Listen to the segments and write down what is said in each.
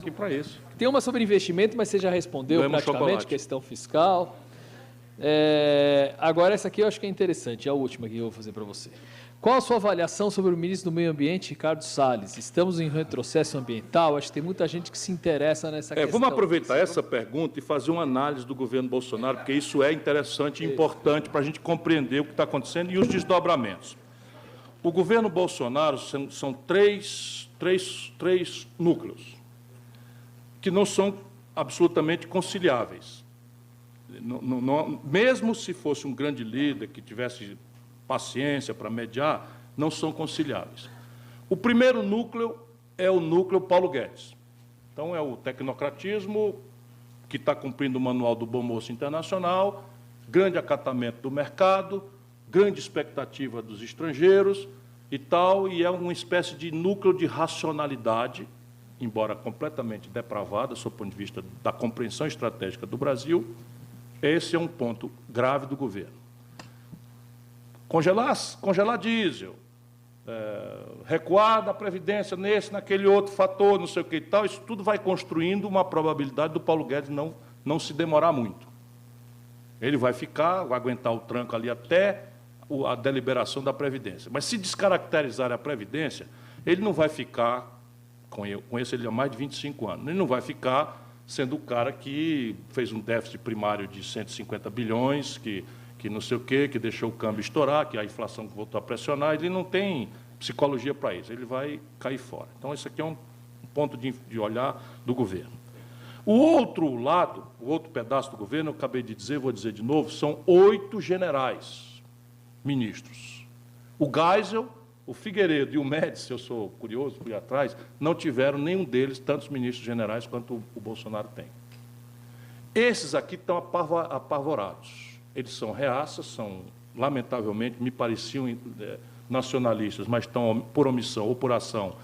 Aqui para isso. Tem uma sobre investimento, mas você já respondeu Ganhamos praticamente, chocolate. questão fiscal. Agora, essa aqui eu acho que é interessante, é a última que eu vou fazer para você. Qual a sua avaliação sobre o ministro do Meio Ambiente, Ricardo Salles? Estamos em retrocesso ambiental? Acho que tem muita gente que se interessa nessa questão. Vamos aproveitar essa pergunta e fazer uma análise do governo Bolsonaro, porque isso é interessante e importante para a gente compreender o que está acontecendo e os desdobramentos. O governo Bolsonaro são três núcleos que não são absolutamente conciliáveis. Mesmo se fosse um grande líder que tivesse paciência para mediar, não são conciliáveis. O primeiro núcleo é o núcleo Paulo Guedes. Então, é o tecnocratismo que está cumprindo o manual do Bom Moço Internacional, grande acatamento do mercado, grande expectativa dos estrangeiros e tal, e é uma espécie de núcleo de racionalidade, embora completamente depravada, sob o ponto de vista da compreensão estratégica do Brasil. Esse é um ponto grave do governo. Congelar diesel, recuar da Previdência nesse, naquele outro fator, não sei o que e tal, isso tudo vai construindo uma probabilidade do Paulo Guedes não se demorar muito. Ele vai aguentar o tranco ali até a deliberação da Previdência. Mas se descaracterizar a Previdência, ele não vai ficar, conheço ele há mais de 25 anos, ele não vai ficar sendo o cara que fez um déficit primário de 150 bilhões, que não sei o quê, que deixou o câmbio estourar, que a inflação voltou a pressionar, ele não tem psicologia para isso, ele vai cair fora. Então, esse aqui é um ponto de olhar do governo. O outro lado, o outro pedaço do governo, eu acabei de dizer, vou dizer de novo, são 8 generais ministros. O Geisel, o Figueiredo e o Médici, eu sou curioso, fui atrás, não tiveram nenhum deles tantos ministros generais quanto o Bolsonaro tem. Esses aqui estão apavorados. Eles são reaças, lamentavelmente, me pareciam nacionalistas, mas estão, por omissão ou por ação,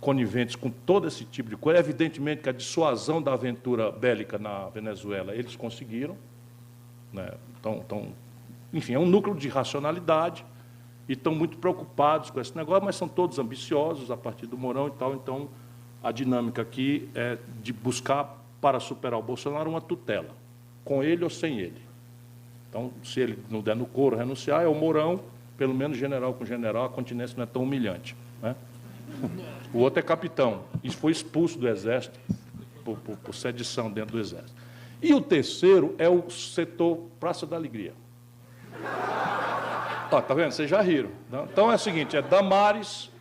coniventes com todo esse tipo de coisa. Evidentemente que a dissuasão da aventura bélica na Venezuela eles conseguiram, né? Enfim, é um núcleo de racionalidade e estão muito preocupados com esse negócio, mas são todos ambiciosos a partir do Mourão e tal. Então, a dinâmica aqui é de buscar, para superar o Bolsonaro, uma tutela, com ele ou sem ele. Então, se ele não der no couro renunciar, é o Mourão, pelo menos general com general, a continência não é tão humilhante, né? O outro é capitão, e foi expulso do Exército por sedição dentro do Exército. E o terceiro é o setor Praça da Alegria. Tá vendo? Vocês já riram. Então, é o seguinte, é Damares,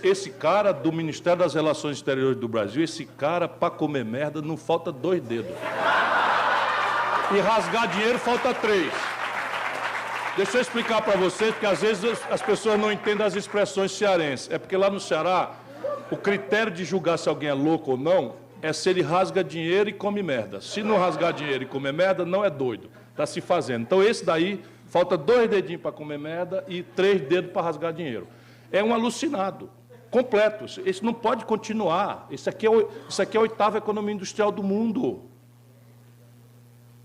esse cara do Ministério das Relações Exteriores do Brasil, esse cara, para comer merda, não falta 2 dedos. E rasgar dinheiro falta 3. Deixa eu explicar para vocês, porque às vezes as pessoas não entendem as expressões cearenses. É porque lá no Ceará, o critério de julgar se alguém é louco ou não é se ele rasga dinheiro e come merda. Se não rasgar dinheiro e comer merda, não é doido. Está se fazendo. Então, esse daí, falta 2 dedinhos para comer merda e 3 dedos para rasgar dinheiro. É um alucinado, completo. Esse não pode continuar. Isso aqui é a 8ª economia industrial do mundo.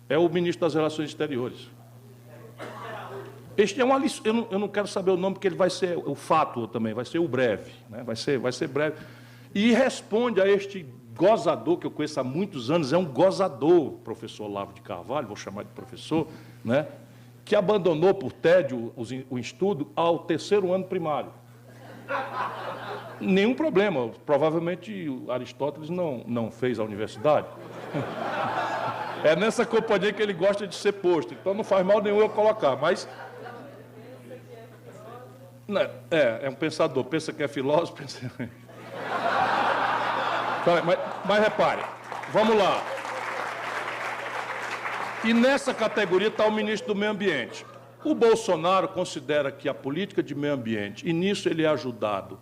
É o ministro das Relações Exteriores. Este é eu não quero saber o nome, porque ele vai ser o fato também, vai ser o breve, né? Vai ser breve. E responde a este gozador, que eu conheço há muitos anos, é um gozador, professor Olavo de Carvalho, vou chamar de professor, né? Que abandonou por tédio o estudo ao 3º ano primário. Nenhum problema, provavelmente Aristóteles não fez a universidade. É nessa companhia que ele gosta de ser posto, então não faz mal nenhum eu colocar, mas... É um pensador, pensa que é filósofo, pensa... Mas repare, vamos lá. E nessa categoria está o ministro do Meio Ambiente. O Bolsonaro considera que a política de meio ambiente, e nisso ele é ajudado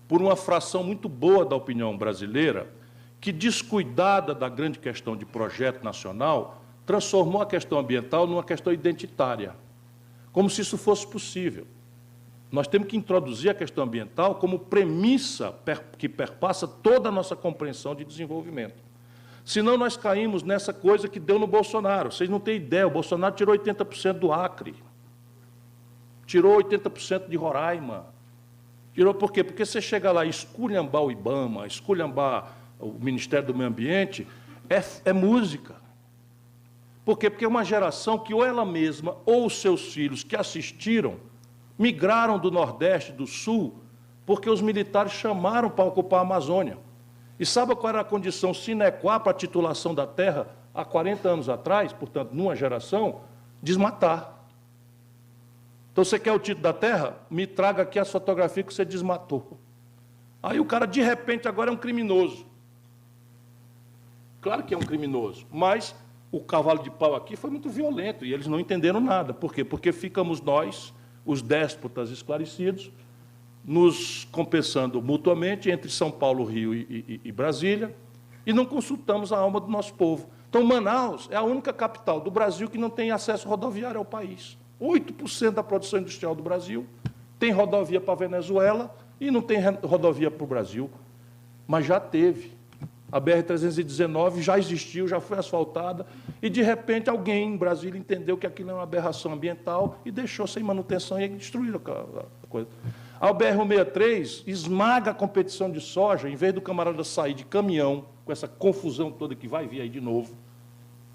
por uma fração muito boa da opinião brasileira, que, descuidada da grande questão de projeto nacional, transformou a questão ambiental numa questão identitária, como se isso fosse possível. Nós temos que introduzir a questão ambiental como premissa que perpassa toda a nossa compreensão de desenvolvimento. Senão nós caímos nessa coisa que deu no Bolsonaro. Vocês não têm ideia, o Bolsonaro tirou 80% do Acre, tirou 80% de Roraima. Tirou por quê? Porque você chega lá e esculhambar o IBAMA, esculhambar o Ministério do Meio Ambiente, é música. Por quê? Porque é uma geração que ou ela mesma ou os seus filhos que assistiram migraram do Nordeste, do Sul, porque os militares chamaram para ocupar a Amazônia. E sabe qual era a condição sine qua para a titulação da terra há 40 anos atrás, portanto, numa geração? Desmatar. Então, você quer o título da terra? Me traga aqui a fotografia que você desmatou. Aí o cara, de repente, agora é um criminoso. Claro que é um criminoso, mas o cavalo de pau aqui foi muito violento e eles não entenderam nada. Por quê? Porque ficamos nós, os déspotas esclarecidos, nos compensando mutuamente entre São Paulo, Rio e Brasília, e não consultamos a alma do nosso povo. Então, Manaus é a única capital do Brasil que não tem acesso rodoviário ao país. 8% da produção industrial do Brasil tem rodovia para a Venezuela e não tem rodovia para o Brasil, mas já teve. A BR-319 já existiu, já foi asfaltada, e, de repente, alguém em Brasília entendeu que aquilo é uma aberração ambiental e deixou sem manutenção e destruiu a coisa. A BR-163 esmaga a competição de soja, em vez do camarada sair de caminhão, com essa confusão toda que vai vir aí de novo,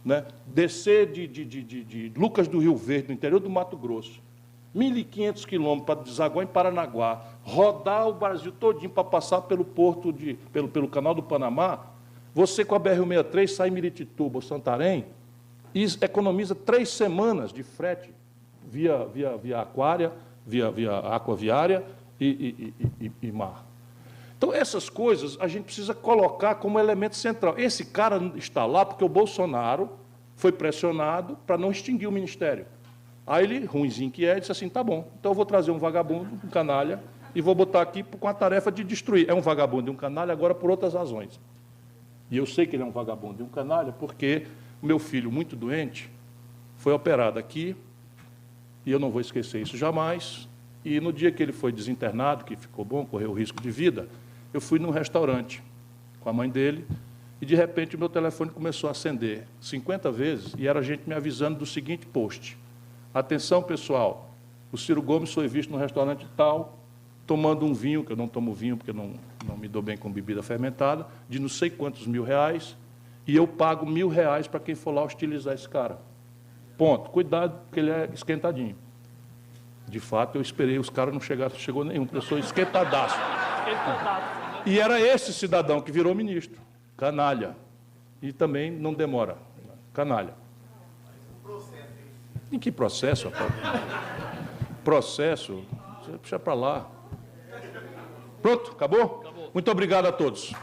né? Descer de Lucas do Rio Verde, no interior do Mato Grosso, 1.500 quilômetros para desaguar em Paranaguá, rodar o Brasil todinho para passar pelo porto, pelo Canal do Panamá, você com a BR-163 sai em Miritituba ou Santarém e economiza 3 semanas de frete via aquaviária e mar. Então, essas coisas a gente precisa colocar como elemento central. Esse cara está lá porque o Bolsonaro foi pressionado para não extinguir o Ministério. Aí ele, ruinzinho que é, disse assim, tá bom, então eu vou trazer um vagabundo, um canalha, e vou botar aqui com a tarefa de destruir. É um vagabundo e um canalha agora por outras razões. E eu sei que ele é um vagabundo e um canalha porque o meu filho, muito doente, foi operado aqui, e eu não vou esquecer isso jamais, e no dia que ele foi desinternado, que ficou bom, correu risco de vida, eu fui num restaurante com a mãe dele, e de repente o meu telefone começou a acender 50 vezes, e era a gente me avisando do seguinte post: atenção, pessoal, o Ciro Gomes foi visto no restaurante tal, tomando um vinho, que eu não tomo vinho porque não me dou bem com bebida fermentada, de não sei quantos R$1.000, e eu pago R$1.000 para quem for lá hostilizar esse cara. Ponto. Cuidado, porque ele é esquentadinho. De fato, eu esperei, os caras não chegaram, chegou nenhum, pessoa esquentadaço. E era esse cidadão que virou ministro, canalha. E também não demora, canalha. Em que processo, rapaz? Processo, você puxa para lá. Pronto, acabou? Muito obrigado a todos.